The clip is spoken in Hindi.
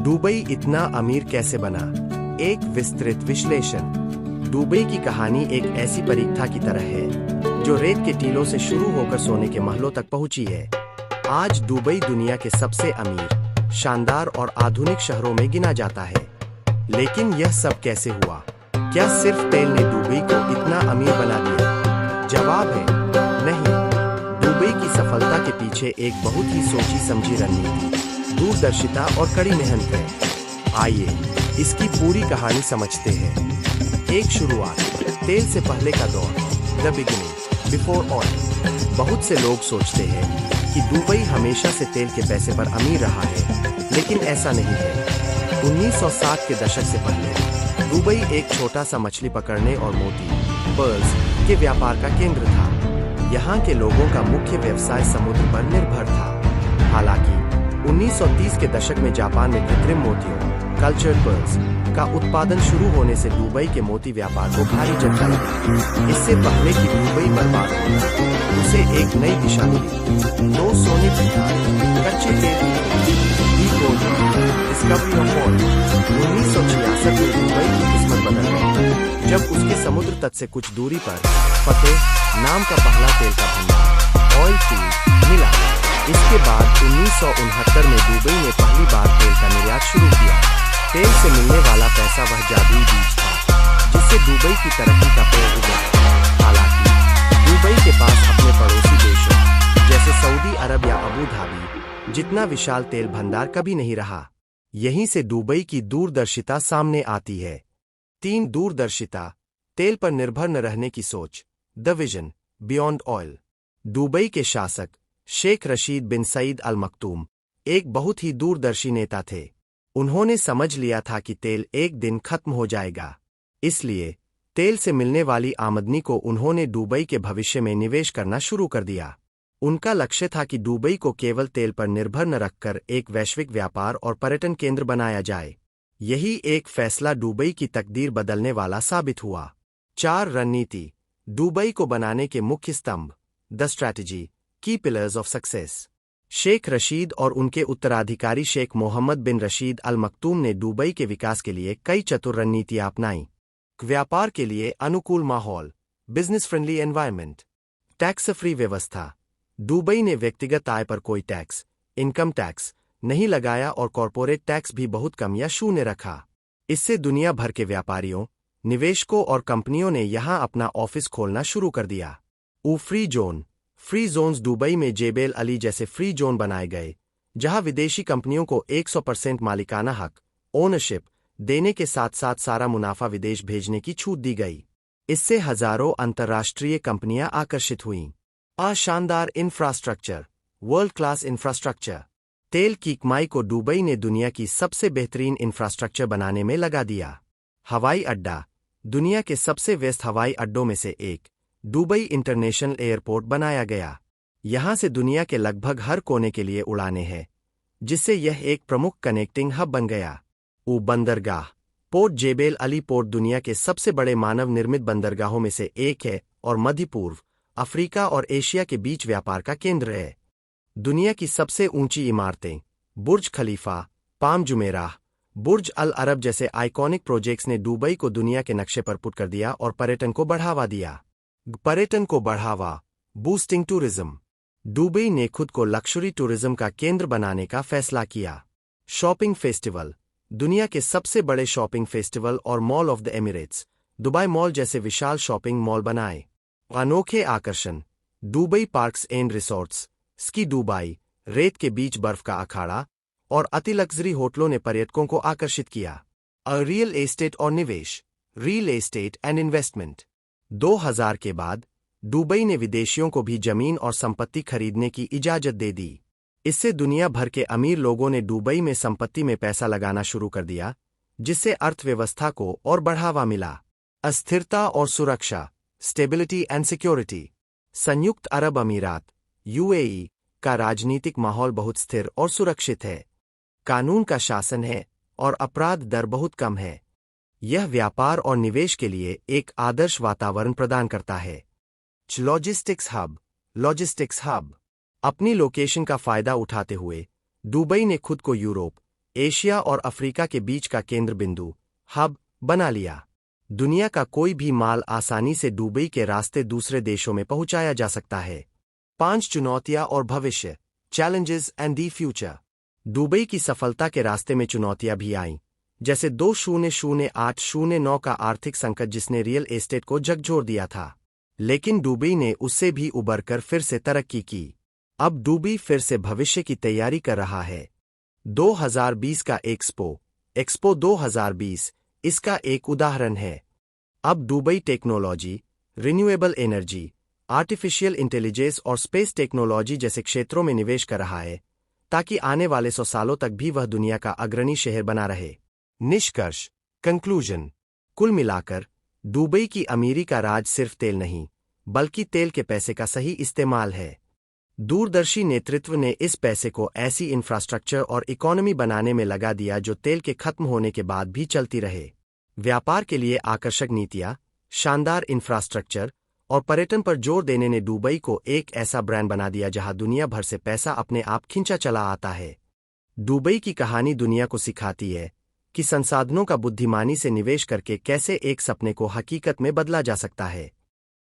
दुबई इतना अमीर कैसे बना? एक विस्तृत विश्लेषण। दुबई की कहानी एक ऐसी परीक्षा की तरह है जो रेत के टीलों से शुरू होकर सोने के महलों तक पहुंची है। आज दुबई दुनिया के सबसे अमीर, शानदार और आधुनिक शहरों में गिना जाता है। लेकिन यह सब कैसे हुआ? क्या सिर्फ तेल ने दुबई को इतना अमीर बना दिया? जवाब है नहीं। दुबई की सफलता के पीछे एक बहुत ही सोची समझी रणनीति, दूरदर्शिता और कड़ी मेहनत है। आइए इसकी पूरी कहानी समझते हैं। एक शुरुआत, तेल से पहले का दौर, द बिगिनिंग, बिफोर ऑयल। बहुत से लोग सोचते हैं कि दुबई हमेशा से तेल के पैसे पर अमीर रहा है, लेकिन ऐसा नहीं है। 1960 के दशक से पहले दुबई एक छोटा सा मछली पकड़ने और मोती, पर्ल्स के व्यापार का केंद्र था। यहाँ के लोगों का मुख्य व्यवसाय समुद्र पर निर्भर था। हालांकि 1930 के दशक में जापान में कृत्रिम मोतियों, कल्चर्ड पर्ल्स का उत्पादन शुरू होने से दुबई के मोती व्यापार को भारी झटका लगा। इससे पहले कि दुबई बर्बाद हो, उसे एक नई दिशा मिली। दो सोने की खान, कच्चे तेल डिस्कवरी ऑफ ऑयल। 1966 में दुबई की किस्मत बदल गई जब उसके समुद्र तट से कुछ दूरी पर फतेह नाम का पहला तेल का भंडार, ऑयल फील्ड, मिला। इसके बाद 1969 में दुबई ने पहली बार तेल का निर्यात शुरू किया। तेल से मिलने वाला पैसा वह जादुई बीज था जिससे दुबई की तरक्की का पेड़ उगा। हालांकि दुबई के पास अपने पड़ोसी देशों जैसे सऊदी अरब या अबू धाबी जितना विशाल तेल भंडार कभी नहीं रहा। यहीं से दुबई की दूरदर्शिता सामने आती है। 3 दूरदर्शिता, तेल पर निर्भर न रहने की सोच, the vision beyond oil. Dubai के शासक शेख रशीद बिन सईद अल मखदूम एक बहुत ही दूरदर्शी नेता थे। उन्होंने समझ लिया था कि तेल एक दिन खत्म हो जाएगा। इसलिए तेल से मिलने वाली आमदनी को उन्होंने दुबई के भविष्य में निवेश करना शुरू कर दिया। उनका लक्ष्य था कि दुबई को केवल तेल पर निर्भर न रखकर एक वैश्विक व्यापार और पर्यटन केंद्र बनाया जाए। यही एक फैसला दुबई की तकदीर बदलने वाला साबित हुआ। 4 रणनीति, दुबई को बनाने के मुख्य स्तंभ, the strategy, key pillars of success. Sheikh Rashid और उनके उत्तराधिकारी शेख मोहम्मद बिन रशीद अल मखदूम ने दुबई के विकास के लिए कई चतुर रणनीतियां अपनाई। व्यापार के लिए अनुकूल माहौल, business friendly environment, tax free व्यवस्था। दुबई ने व्यक्तिगत आय पर कोई टैक्स, इनकम टैक्स नहीं लगाया और कॉरपोरेट टैक्स भी बहुत कम या शून्य रखा। इससे दुनिया भर के व्यापारियों, निवेशकों और कंपनियों ने यहां अपना ऑफिस खोलना शुरू कर दिया। Free zone, free zones Dubai में जेबेल अली जैसे फ्री जोन बनाए गए, जहां विदेशी कंपनियों को 100% मालिकाना हक, ओनरशिप देने के साथ साथ सारा मुनाफा विदेश भेजने की छूट दी गई। इससे हजारों अंतर्राष्ट्रीय कंपनियां आकर्षित हुईं। शानदार इंफ्रास्ट्रक्चर, वर्ल्ड क्लास इंफ्रास्ट्रक्चर। तेल की कमाई को दुबई ने दुनिया की सबसे बेहतरीन इंफ्रास्ट्रक्चर बनाने में लगा दिया। हवाई अड्डा, दुनिया के सबसे व्यस्त हवाई अड्डों में से एक, दुबई इंटरनेशनल एयरपोर्ट बनाया गया। यहां से दुनिया के लगभग हर कोने के लिए उड़ानें हैं, जिससे यह एक प्रमुख कनेक्टिंग हब बन गया। बंदरगाह, पोर्ट जेबेल अली पोर्ट दुनिया के सबसे बड़े मानव निर्मित बंदरगाहों में से एक है और मध्य पूर्व, अफ्रीका और एशिया के बीच व्यापार का केंद्र है। दुनिया की सबसे ऊंची इमारतें, बुर्ज खलीफा, पाम जुमेराह, बुर्ज अल अरब जैसे आइकॉनिक प्रोजेक्ट्स ने दुबई को दुनिया के नक्शे पर पुट कर दिया और पर्यटन को बढ़ावा दिया। पर्यटन को बढ़ावा, बूस्टिंग टूरिज्म। दुबई ने खुद को लक्जरी टूरिज्म का केंद्र बनाने का फैसला किया। शॉपिंग फेस्टिवल, दुनिया के सबसे बड़े शॉपिंग फेस्टिवल और mall of the Emirates, Dubai mall जैसे विशाल शॉपिंग मॉल बनाए। अनोखे आकर्षण, Dubai parks and resorts, ski Dubai, रेत के बीच बर्फ का अखाड़ा और अति लग्जरी होटलों ने पर्यटकों को आकर्षित किया। रियल एस्टेट और निवेश, रियल एस्टेट एंड इन्वेस्टमेंट। 2000 के बाद दुबई ने विदेशियों को भी जमीन और संपत्ति खरीदने की इजाजत दे दी। इससे दुनिया भर के अमीर लोगों ने दुबई में संपत्ति में पैसा लगाना शुरू कर दिया, जिससे अर्थव्यवस्था को और बढ़ावा मिला। अस्थिरता और सुरक्षा, स्टेबिलिटी एंड सिक्योरिटी। संयुक्त अरब अमीरात, यूएई का राजनीतिक माहौल बहुत स्थिर और सुरक्षित है। कानून का शासन है और अपराध दर बहुत कम है। यह व्यापार और निवेश के लिए एक आदर्श वातावरण प्रदान करता है। लॉजिस्टिक्स हब, अपनी लोकेशन का फायदा उठाते हुए दुबई ने खुद को यूरोप, एशिया और अफ्रीका के बीच का केंद्र बिंदु हब बना लिया। दुनिया का कोई भी माल आसानी से दुबई के रास्ते दूसरे देशों में पहुंचाया जा सकता है। 5 चुनौतियां और भविष्य, challenges and the future. Dubai की सफलता के रास्ते में चुनौतियां भी आईं, जैसे 2008-09 का आर्थिक संकट जिसने रियल एस्टेट को झकझोर दिया था। लेकिन दुबई ने उससे भी उबरकर फिर से तरक्की की। अब दुबई फिर से भविष्य की तैयारी कर रहा है। 2020 का एक्सपो 2020 इसका एक उदाहरण है। अब Dubai technology, renewable energy, artificial intelligence और स्पेस टेक्नोलॉजी जैसे क्षेत्रों में निवेश कर रहा है, ताकि आने वाले 100 सालों तक भी वह दुनिया का अग्रणी शहर बना रहे। निष्कर्ष, कंक्लूजन। कुल मिलाकर दुबई की अमीरी का राज सिर्फ तेल नहीं, बल्कि तेल के पैसे का सही इस्तेमाल है। दूरदर्शी नेतृत्व ने इस पैसे को ऐसी इंफ्रास्ट्रक्चर और इकोनॉमी बनाने में लगा दिया जो तेल के खत्म होने के बाद भी चलती रहे। व्यापार के लिए आकर्षक नीतियां, शानदार इंफ्रास्ट्रक्चर और पर्यटन पर जोर देने ने दुबई को एक ऐसा ब्रांड बना दिया जहां दुनिया भर से पैसा अपने आप खींचा चला आता है। दुबई की कहानी दुनिया को सिखाती है कि संसाधनों का बुद्धिमानी से निवेश करके कैसे एक सपने को हकीकत में बदला जा सकता है।